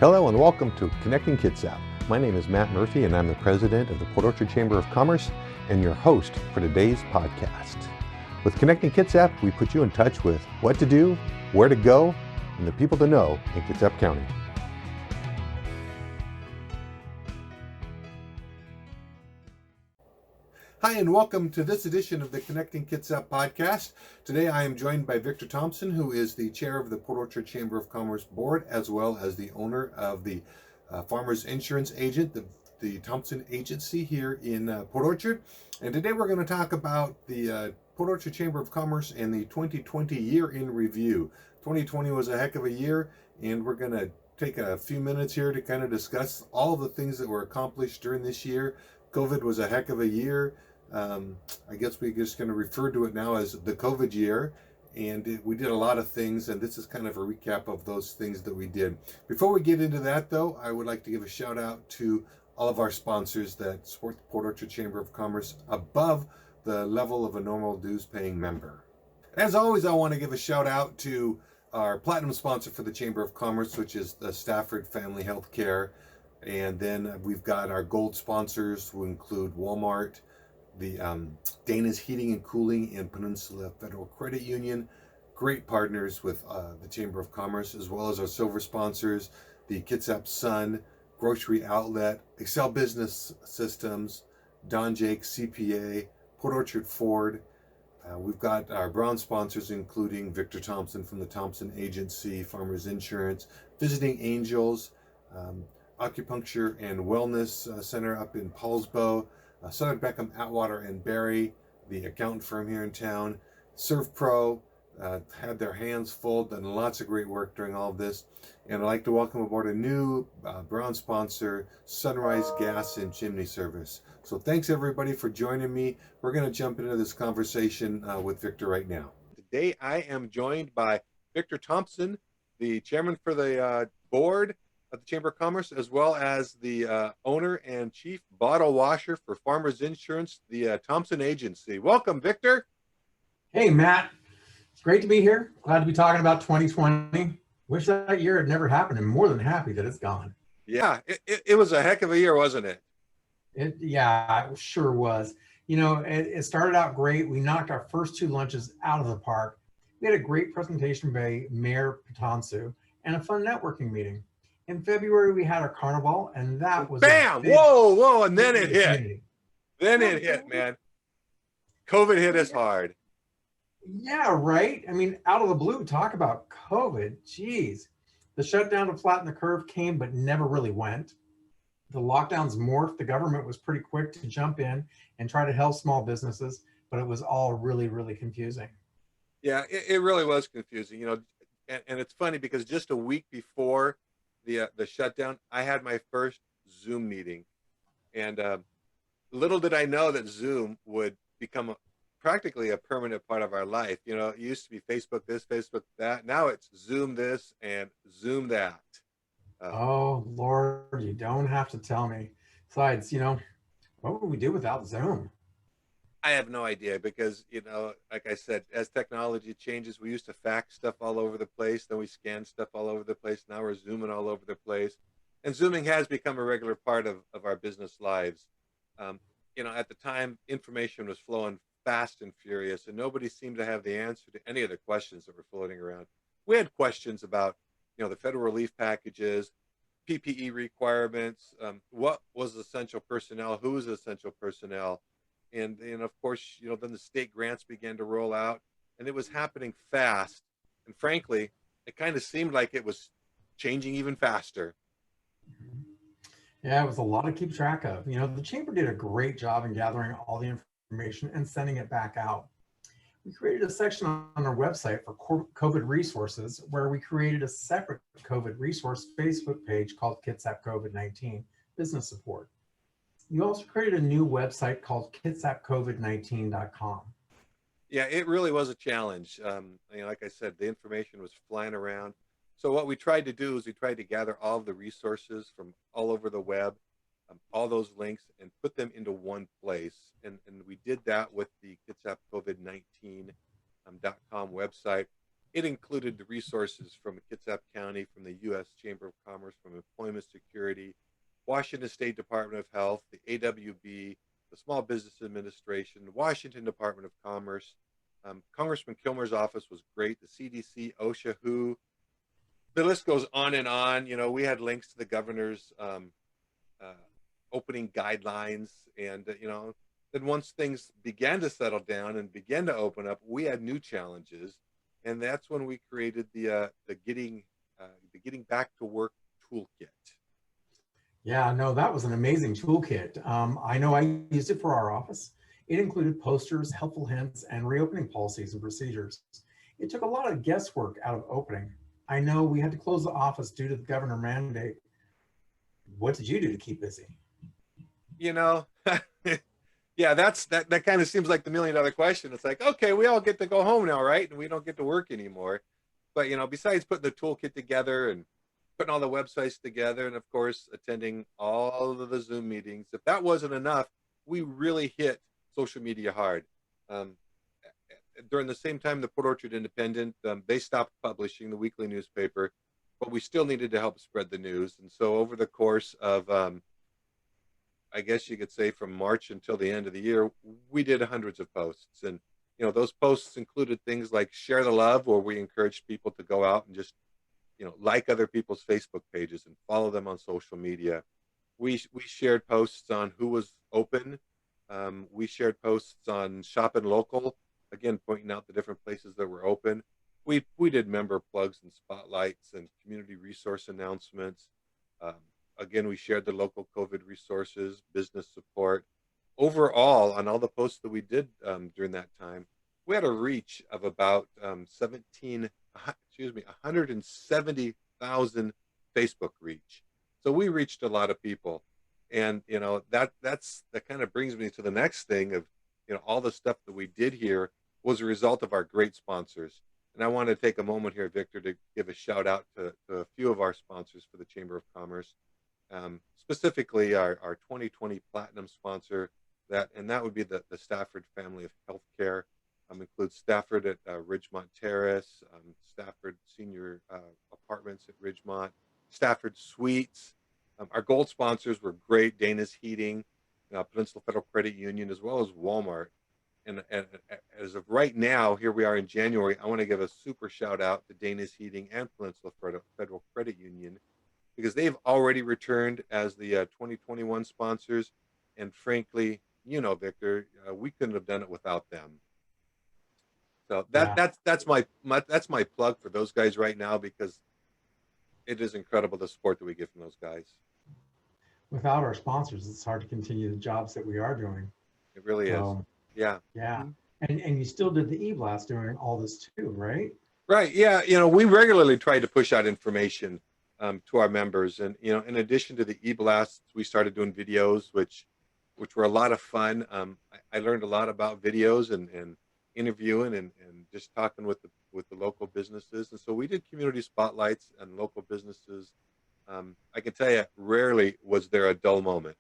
Hello and welcome to Connecting Kitsap. My name is Matt Murphy and I'm the president of the Port Orchard Chamber of Commerce and your host for today's podcast. With Connecting Kitsap, we put you in touch with what to do, where to go, and the people to know in Kitsap County. Hi, and welcome to this edition of the Connecting Kitsap podcast. Today I am joined by Victor Thompson, who is the chair of the Port Orchard Chamber of Commerce board, as well as the owner of the Farmers Insurance Agent, the Thompson agency here in Port Orchard. And today we're going to talk about the Port Orchard Chamber of Commerce and the 2020 year in review. 2020 was a heck of a year, and we're going to take a few minutes here to kind of discuss all of the things that were accomplished during this year. COVID was a heck of a year. I guess we're just going to refer to it now as the COVID year, and we did a lot of things, and this is kind of a recap of those things that we did. Before we get into that, though, I would like to give a shout out to all of our sponsors that support the Port Orchard Chamber of Commerce above the level of a normal dues paying member. As always, I want to give a shout out to our platinum sponsor for the Chamber of Commerce, which is the Stafford Family Health Care. And then we've got our gold sponsors, who include Walmart, the Dana's Heating and Cooling and Peninsula Federal Credit Union, great partners with the Chamber of Commerce, as well as our silver sponsors, the Kitsap Sun, Grocery Outlet, Excel Business Systems, Don Jake CPA, Port Orchard Ford. We've got our bronze sponsors, including Victor Thompson from the Thompson Agency, Farmers Insurance, Visiting Angels, Acupuncture and Wellness Center up in Paulsbo, Southern Beckham, Atwater and Barry, the accountant firm here in town, ServPro, had their hands full, done lots of great work during all of this. And I'd like to welcome aboard a new bronze sponsor, Sunrise Gas and Chimney Service. So thanks everybody for joining me. We're going to jump into this conversation with Victor right now. Today I am joined by Victor Thompson, the chairman for the board of the Chamber of Commerce, as well as the owner and chief bottle washer for Farmers Insurance, the Thompson Agency. Welcome, Victor. Hey, Matt. It's great to be here. Glad to be talking about 2020. Wish that year had never happened. I'm more than happy that it's gone. Yeah, it was a heck of a year, wasn't it? It sure was. You know, it started out great. We knocked our first two lunches out of the park. We had a great presentation by Mayor Patonsu and a fun networking meeting. In February, we had our carnival, and that was bam! Whoa! And then it hit. Then it hit, man. COVID hit us hard. Yeah, right. I mean, out of the blue, talk about COVID. Geez. The shutdown to flatten the curve came, but never really went. The lockdowns morphed. The government was pretty quick to jump in and try to help small businesses, but it was all really, really confusing. Yeah, it really was confusing. You know, and it's funny because just a week before the shutdown, I had my first Zoom meeting, and little did I know that Zoom would become practically a permanent part of our life. You know, it used to be Facebook this, Facebook that. Now it's Zoom this and Zoom that. Oh Lord, you don't have to tell me. Besides, you know, what would we do without Zoom? I have no idea because, you know, like I said, as technology changes, we used to fax stuff all over the place. Then we scan stuff all over the place. Now we're Zooming all over the place. And Zooming has become a regular part of our business lives. You know, at the time, information was flowing fast and furious, and nobody seemed to have the answer to any of the questions that were floating around. We had questions about, you know, the federal relief packages, PPE requirements, what was essential personnel, who was essential personnel. And of course, you know, then the state grants began to roll out, and it was happening fast. And frankly, it kind of seemed like it was changing even faster. Yeah, it was a lot to keep track of. You know, the chamber did a great job in gathering all the information and sending it back out. We created a section on our website for COVID resources, where we created a separate COVID resource Facebook page called Kitsap COVID-19 Business Support. You also created a new website called kitsapcovid19.com. Yeah, it really was a challenge. You know, like I said, the information was flying around. So what we tried to do is we tried to gather all of the resources from all over the web, all those links, and put them into one place. And we did that with the kitsapcovid19.com website. It included the resources from Kitsap County, from the U.S. Chamber of Commerce, from Employment Security, Washington State Department of Health, the AWB, the Small Business Administration, the Washington Department of Commerce. Congressman Kilmer's office was great. The CDC, OSHA, WHO. The list goes on and on. We had links to the governor's uh, opening guidelines, and then once things began to settle down and began to open up, we had new challenges, and that's when we created the getting back to work toolkit. Yeah, no, that was an amazing toolkit. I know I used it for our office. It included posters, helpful hints, and reopening policies and procedures. It took a lot of guesswork out of opening. I know we had to close the office due to the governor mandate. What did you do to keep busy? You know, yeah, that kind of seems like the $1 million question. It's like, okay, we all get to go home now, right? And we don't get to work anymore. But besides putting the toolkit together and putting all the websites together, and of course attending all of the Zoom meetings, if that wasn't enough, we really hit social media hard. Um, During the same time, the Port Orchard Independent, they stopped publishing the weekly newspaper, but we still needed to help spread the news. And so over the course of, I guess you could say from March until the end of the year, we did hundreds of posts. And, those posts included things like Share the Love, where we encouraged people to go out and just, like other people's Facebook pages and follow them on social media. We shared posts on who was open. We shared posts on Shopping Local, again, pointing out the different places that were open. We did member plugs and spotlights and community resource announcements. Um, Again, we shared the local COVID resources, business support. Overall, on all the posts that we did during that time, we had a reach of about 170,000 Facebook reach. So we reached a lot of people, and that kind of brings me to the next thing of all the stuff that we did here was a result of our great sponsors. And I want to take a moment here, Victor, to give a shout out to a few of our sponsors for the Chamber of Commerce. Specifically our 2020 Platinum sponsor, that would be the Stafford family of healthcare. Includes Stafford at Ridgemont Terrace, Stafford Senior Apartments at Ridgemont, Stafford Suites. Our gold sponsors were great: Dana's Heating, Peninsula Federal Credit Union, as well as Walmart. And as of right now, here we are in January, I want to give a super shout out to Dana's Heating and Peninsula Federal Credit Union, because they've already returned as the 2021 sponsors. And frankly, Victor, we couldn't have done it without them. So Yeah, that's my plug for those guys right now, because it is incredible the support that we get from those guys. without our sponsors, it's hard to continue the jobs that we are doing. It really is. So Yeah. yeah, Mm-hmm. and you still did the e-blast during all this too, right? Right. Yeah. We regularly try to push out information to our members, and in addition to the e-blasts, we started doing videos, which were a lot of fun. I learned a lot about videos and interviewing and just talking with the local businesses. And so we did community spotlights and local businesses. I can tell you, rarely was there a dull moment.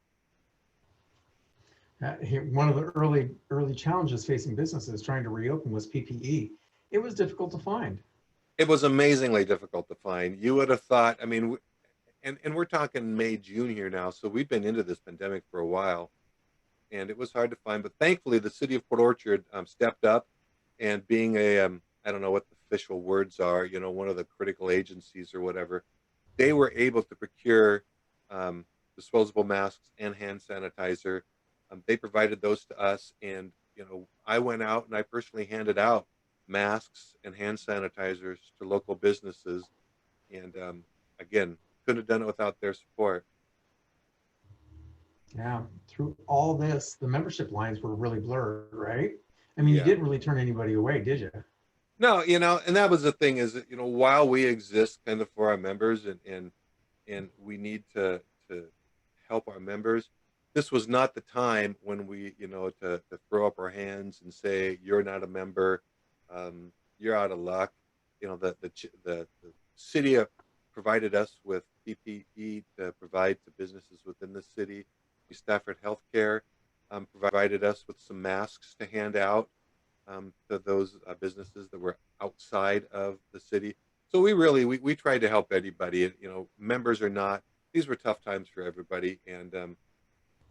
One of the early challenges facing businesses trying to reopen was PPE. It was difficult to find. It was amazingly difficult to find. You would have thought, I mean, and we're talking May, June here now, so we've been into this pandemic for a while, and it was hard to find. But thankfully, the city of Port Orchard stepped up, and being a I don't know what the official words are, one of the critical agencies or whatever, they were able to procure disposable masks and hand sanitizer. They provided those to us, and I went out and I personally handed out masks and hand sanitizers to local businesses, and again, couldn't have done it without their support. Yeah, through all this, the membership lines were really blurred, right? I mean, you Yeah. didn't really turn anybody away, did you? No, and that was the thing, is that, while we exist kind of for our members, and we need to help our members, this was not the time when we, to throw up our hands and say, you're not a member, you're out of luck. The city provided us with PPE to provide to businesses within the city. Stafford Healthcare provided us with some masks to hand out. to those businesses that were outside of the city. So we tried to help anybody. And, members or not, these were tough times for everybody, and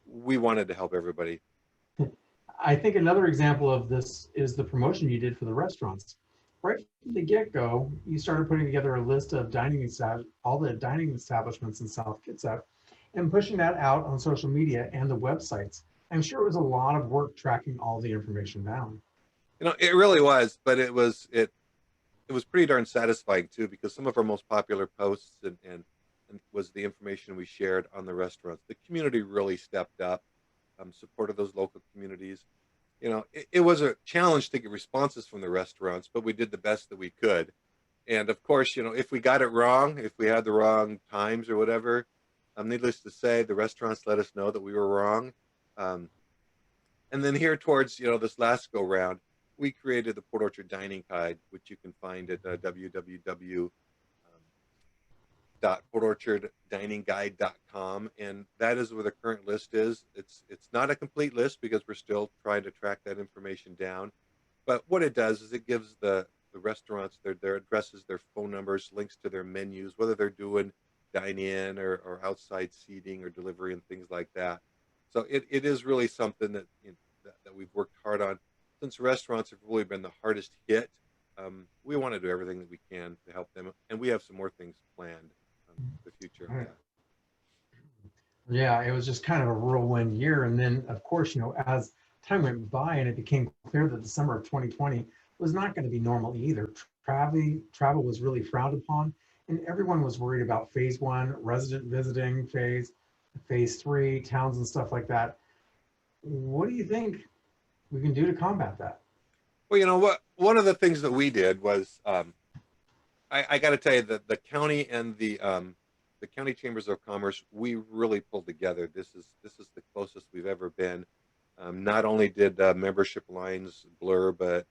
we wanted to help everybody. I think another example of this is the promotion you did for the restaurants. Right from the get-go, you started putting together a list of all the dining establishments in South Kitsap and pushing that out on social media and the websites. I'm sure it was a lot of work tracking all the information down. It really was, but it was pretty darn satisfying too, because some of our most popular posts and was the information we shared on the restaurants. The community really stepped up, supported those local communities. It was a challenge to get responses from the restaurants, but we did the best that we could. And of course, if we got it wrong, if we had the wrong times or whatever, needless to say, the restaurants let us know that we were wrong. Um, and then here towards, this last go round, we created the Port Orchard Dining Guide, which you can find at www.portorcharddining.com, and that is where the current list is. It's not a complete list because we're still trying to track that information down. But what it does is it gives the restaurants their addresses, their phone numbers, links to their menus, whether they're doing dine-in or outside seating or delivery and things like that. So it is really something that we've worked hard on. Since restaurants have really been the hardest hit, we want to do everything that we can to help them, and we have some more things planned for the future. Right. Yeah, it was just kind of a whirlwind year. And then, of course, as time went by and it became clear that the summer of 2020 was not going to be normal either. Travel was really frowned upon, and everyone was worried about phase one, resident visiting phase three, towns and stuff like that. What do you think we can do to combat that? Well, what one of the things that we did was I got to tell you that the county and the county chambers of commerce, we really pulled together. This is the closest we've ever been. Not only did membership lines blur, but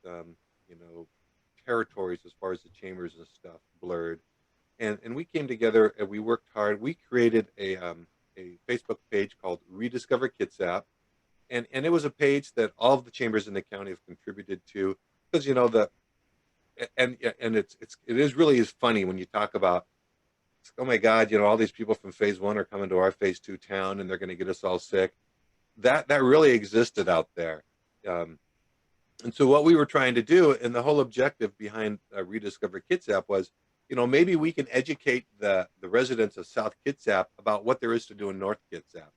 territories as far as the chambers and stuff blurred. And we came together and we worked hard. We created a Facebook page called Rediscover Kitsap, and it was a page that all of the chambers in the county have contributed to, because it is really funny when you talk about, oh my God, all these people from phase one are coming to our phase two town and they're going to get us all sick. That really existed out there. And so what we were trying to do, and the whole objective behind Rediscover Kitsap was, maybe we can educate the residents of South Kitsap about what there is to do in North Kitsap,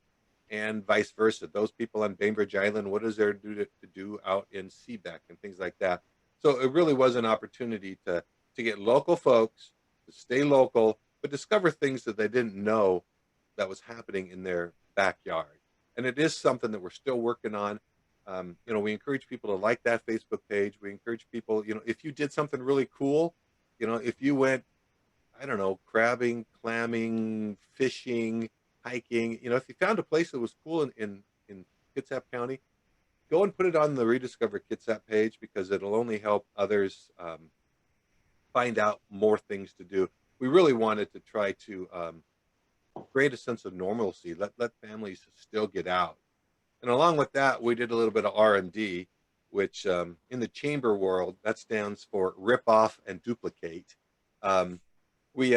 and vice versa. Those people on Bainbridge Island, what is there to do out in Seabeck and things like that. So it really was an opportunity to get local folks to stay local, but discover things that they didn't know that was happening in their backyard. And it is something that we're still working on. We encourage people to like that Facebook page. We encourage people, if you did something really cool, if you went, I don't know, crabbing, clamming, fishing, hiking, if you found a place that was cool in Kitsap County, go and put it on the Rediscover Kitsap page, because it'll only help others find out more things to do. We really wanted to try to create a sense of normalcy, let families still get out. And along with that, we did a little bit of R&D, which in the chamber world, that stands for rip off and duplicate. We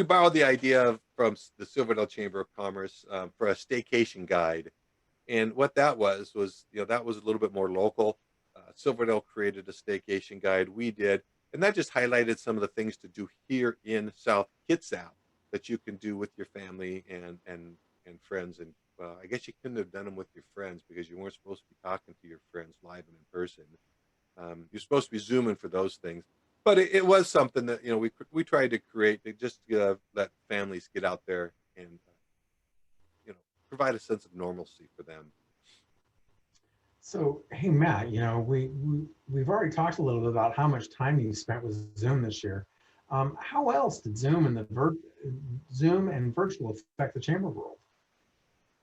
borrowed the idea from the Silverdale Chamber of Commerce for a staycation guide. And what that was, that was a little bit more local. Silverdale created a staycation guide. We did. And that just highlighted some of the things to do here in South Kitsap that you can do with your family and friends. And well, I guess you couldn't have done them with your friends because you weren't supposed to be talking to your friends live and in person. You're supposed to be Zooming for those things. But it was something that, we tried to create to just let families get out there and, provide a sense of normalcy for them. So, hey, Matt, we've already talked a little bit about how much time you spent with Zoom this year. How else did Zoom and virtual affect the chamber world?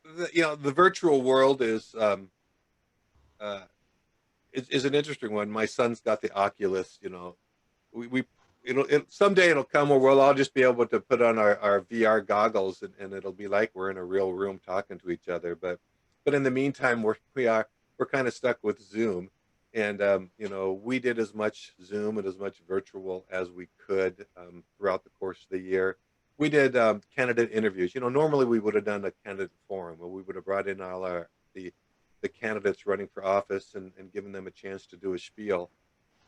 The virtual world is an interesting one. My son's got the Oculus. Someday it'll come where we'll all just be able to put on our VR goggles and it'll be like we're in a real room talking to each other. But in the meantime, we're kind of stuck with Zoom. And we did as much Zoom and as much virtual as we could throughout the course of the year. We did candidate interviews. Normally we would have done a candidate forum where we would have brought in all the candidates running for office and given them a chance to do a spiel.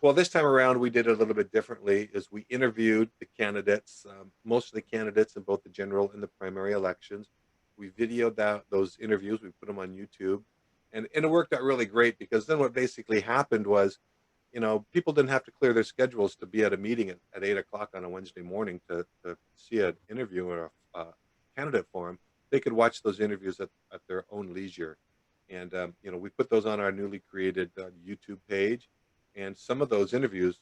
Well, this time around, we did it a little bit differently. Is we interviewed the candidates, most of the candidates in both the general and the primary elections. We videoed those interviews. We put them on YouTube, and it worked out really great because then what basically happened was, people didn't have to clear their schedules to be at a meeting at 8 o'clock on a Wednesday morning to see an interview or a candidate forum. They could watch those interviews at their own leisure, and we put those on our newly created YouTube page, and some of those interviews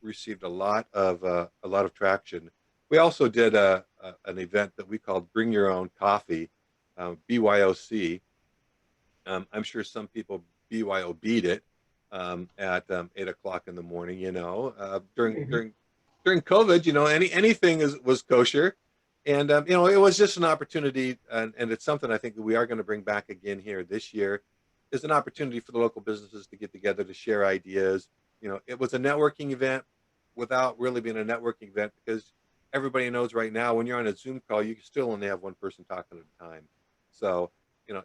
received a lot of traction. We also did an event that we called Bring Your Own Coffee, BYOC. I'm sure some people BYOB'd it at 8 o'clock in the morning. During Maybe. during COVID, anything was kosher, and it was just an opportunity, and it's something I think that we are going to bring back again here this year. Is an opportunity for the local businesses to get together to share ideas. It was a networking event without really being a networking event because everybody knows right now when you're on a Zoom call, you still only have one person talking at a time. So,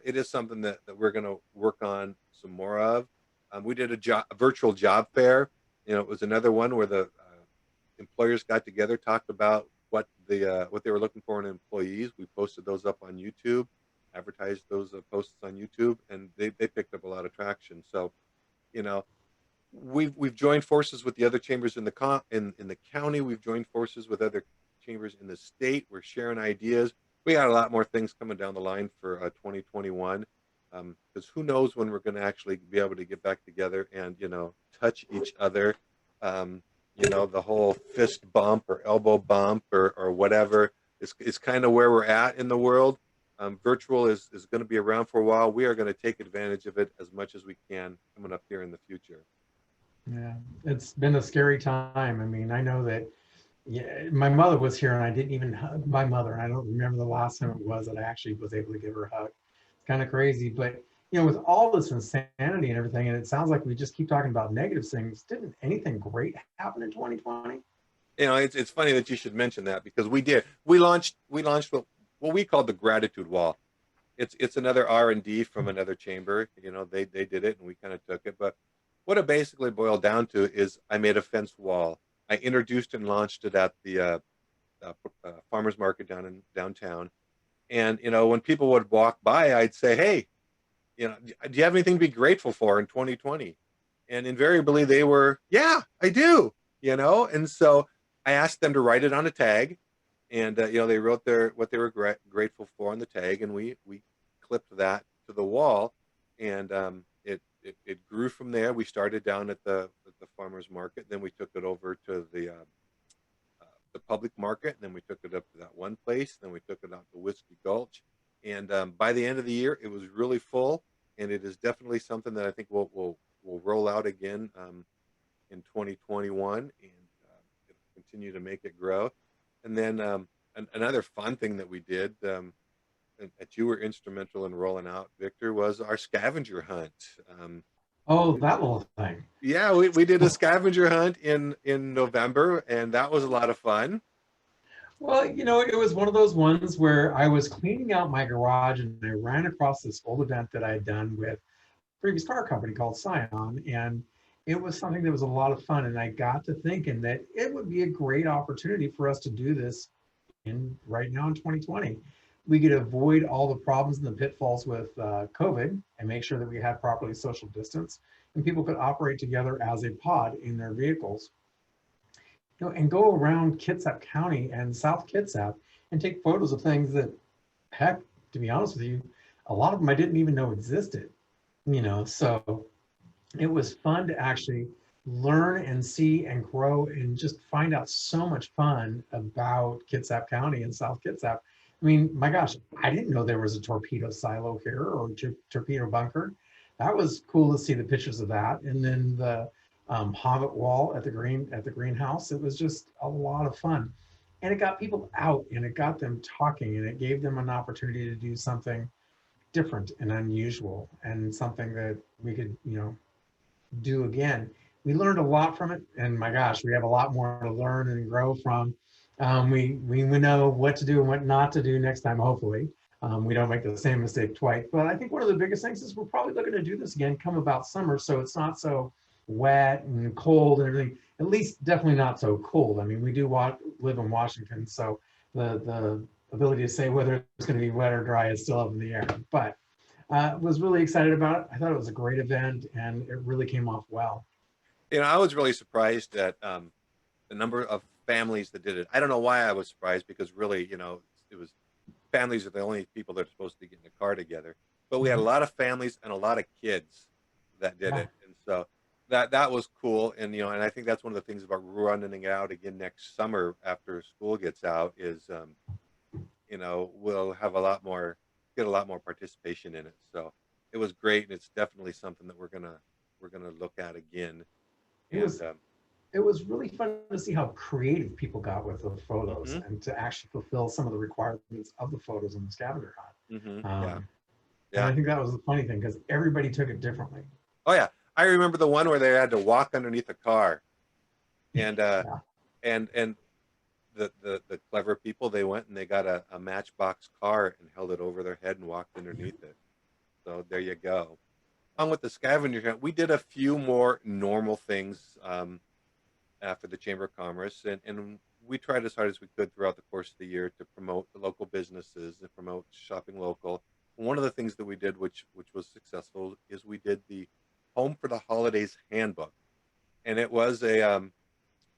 it is something that we're going to work on some more of. We did a virtual job fair. It was another one where the employers got together, talked about what they were looking for in employees. We posted those up on YouTube, advertised those posts on YouTube, and they picked up a lot of traction. So, you know, we've joined forces with the other chambers in the county. We've joined forces with other chambers in the state. We're sharing ideas. We got a lot more things coming down the line for 2021. Because who knows when we're going to actually be able to get back together and touch each other. The whole fist bump or elbow bump or whatever is kind of where we're at in the world. Virtual is going to be around for a while. We are going to take advantage of it as much as we can coming up here in the future. Yeah, it's been a scary time. I mean, I know that, yeah, my mother was here and I didn't even hug my mother. And I don't remember the last time it was that I actually was able to give her a hug. It's kind of crazy, but with all this insanity and everything, and it sounds like we just keep talking about negative things. Didn't anything great happen in 2020? It's funny that you should mention that because we did. We launched what we called the gratitude wall. It's another R&D from another chamber. They did it and we kind of took it. But what it basically boiled down to is I made a fence wall. I introduced and launched it at the farmers market downtown. And when people would walk by, I'd say, "Hey, do you have anything to be grateful for in 2020?" And invariably they were, "Yeah, I do." And so I asked them to write it on a tag, and they wrote what they were grateful for on the tag, and we clipped that to the wall, and it grew from there. We started down at the farmers market, then we took it over to the public market, and then we took it up to that one place, then we took it out to Whiskey Gulch, and by the end of the year, it was really full, and it is definitely something that I think we'll roll out again in 2021, and it'll continue to make it grow. And then another fun thing that we did that you were instrumental in rolling out, Victor, was our scavenger hunt. Oh, that little thing. Yeah, we did a scavenger hunt in November, and that was a lot of fun. Well, it was one of those ones where I was cleaning out my garage and I ran across this old event that I had done with a previous car company called Scion. And it was something that was a lot of fun. And I got to thinking that it would be a great opportunity for us to do this right now in 2020. We could avoid all the problems and the pitfalls with COVID and make sure that we had properly social distance and people could operate together as a pod in their vehicles. And go around Kitsap County and South Kitsap and take photos of things that, heck, to be honest with you, a lot of them I didn't even know existed. So it was fun to actually learn and see and grow and just find out so much fun about Kitsap County and South Kitsap. I mean, my gosh, I didn't know there was a torpedo silo here or torpedo bunker. That was cool to see the pictures of that. And then the hobbit wall at the greenhouse. It was just a lot of fun, and it got people out and it got them talking and it gave them an opportunity to do something different and unusual and something that we could do again. We learned a lot from it, and my gosh, we have a lot more to learn and grow from. We know what to do and what not to do next time, hopefully. We don't make the same mistake twice. But I think one of the biggest things is we're probably looking to do this again come about summer, so it's not so wet and cold and everything. At least definitely not so cold. I mean, we do live in Washington, so the ability to say whether it's going to be wet or dry is still up in the air. But was really excited about it. I thought it was a great event, and it really came off well. I was really surprised at the number of families that did it. I don't know why I was surprised, because really, it was families are the only people that are supposed to get in a car together. But we had a lot of families and a lot of kids that did it, and so that was cool. And and I think that's one of the things about running it out again next summer after school gets out is, we'll have get a lot more participation in it. So it was great, and it's definitely something that we're gonna look at again. It was really fun to see how creative people got with the photos and to actually fulfill some of the requirements of the photos in the scavenger hunt. And I think that was the funny thing, because everybody took it differently. Oh yeah, I remember the one where they had to walk underneath a car, and and the clever people, they went and they got a matchbox car and held it over their head and walked underneath it. So there you go. On with the scavenger hunt, we did a few more normal things after the Chamber of Commerce, and we tried as hard as we could throughout the course of the year to promote the local businesses and promote shopping local. One of the things that we did, which was successful, is we did the Home for the Holidays handbook, and it was I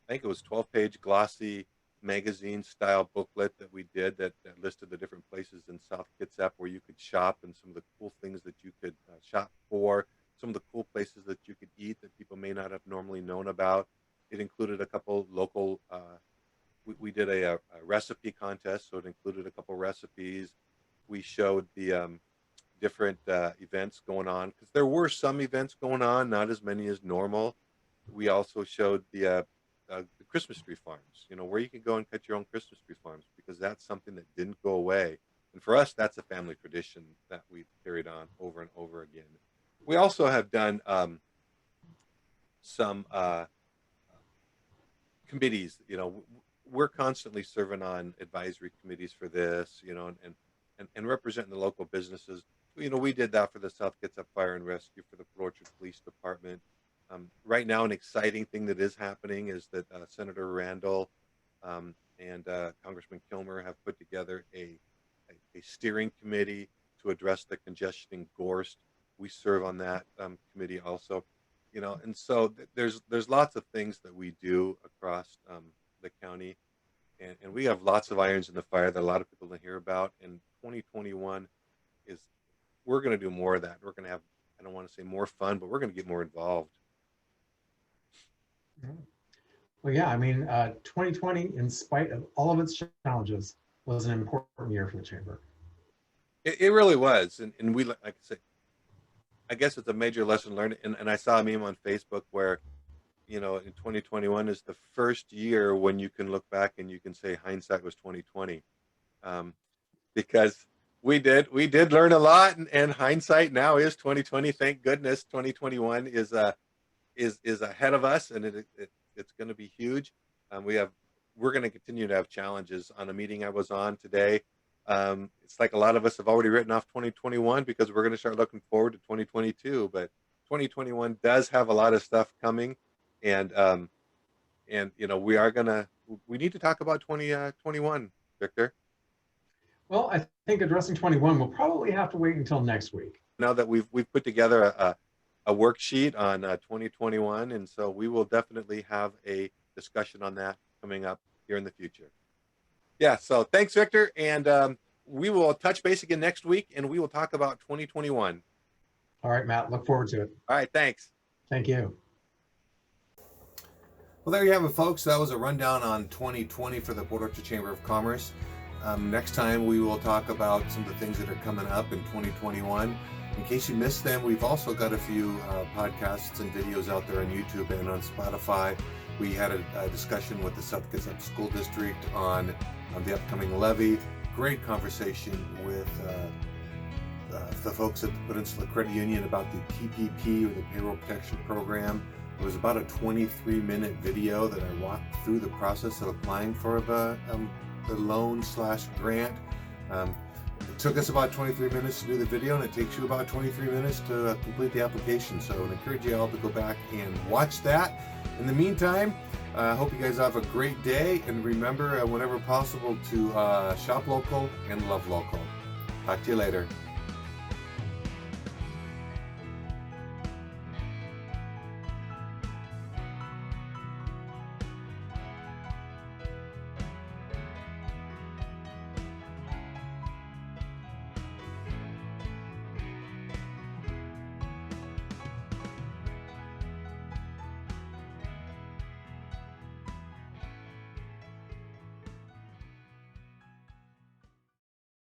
think it was 12-page glossy magazine style booklet that we did that listed the different places in South Kitsap where you could shop, and some of the cool things that you could shop for, some of the cool places that you could eat that people may not have normally known about. It included a couple local, we did a recipe contest, so it included a couple recipes. We showed the different events going on, because there were some events going on, not as many as normal. We also showed the Christmas tree farms, where you can go and cut your own Christmas tree farms, because that's something that didn't go away. And for us, that's a family tradition that we've carried on over and over again. We also have done some committees. We're constantly serving on advisory committees for this, and representing the local businesses. We did that for the South Kitsap Fire and Rescue, for the Port Orchard Police Department. Right now, an exciting thing that is happening is that Senator Randall and Congressman Kilmer have put together a steering committee to address the congestion in Gorst. We serve on that committee also, and so there's lots of things that we do across the county, and we have lots of irons in the fire that a lot of people don't hear about. And 2021 we're going to do more of that. We're going to have, I don't want to say more fun, but we're going to get more involved. Well, yeah, I mean, 2020, in spite of all of its challenges, was an important year for the Chamber. It really was. And we, like I said, I guess it's a major lesson learned. And I saw a meme on Facebook where, in 2021 is the first year when you can look back and you can say hindsight was 2020. Because we did learn a lot, and hindsight now is 2020. Thank goodness 2021 is ahead of us, and it's going to be huge. We're going to continue to have challenges. On a meeting I was on today, it's like a lot of us have already written off 2021 because we're going to start looking forward to 2022. But 2021 does have a lot of stuff coming, and we need to talk about 2021, Victor. Well, I think addressing 21, we'll probably have to wait until next week. Now that we've put together a worksheet on 2021, and so we will definitely have a discussion on that coming up here in the future. Yeah, so thanks, Victor, and we will touch base again next week, and we will talk about 2021. All right, Matt, look forward to it. All right, thanks. Thank you. Well, there you have it, folks. That was a rundown on 2020 for the Port Orchard Chamber of Commerce. Next time we will talk about some of the things that are coming up in 2021. In case you missed them, we've also got a few podcasts and videos out there on YouTube and on Spotify. We had a discussion with the South Kitsap School District on the upcoming levy. Great conversation with the folks at the Peninsula Credit Union about the PPP, or the Payroll Protection Program. It was about a 23-minute video that I walked through the process of applying for the loan/grant. It took us about 23 minutes to do the video, and it takes you about 23 minutes to complete the application. So I would encourage you all to go back and watch that. In the meantime, I hope you guys have a great day, and remember, whenever possible, to shop local and love local. Talk to you later.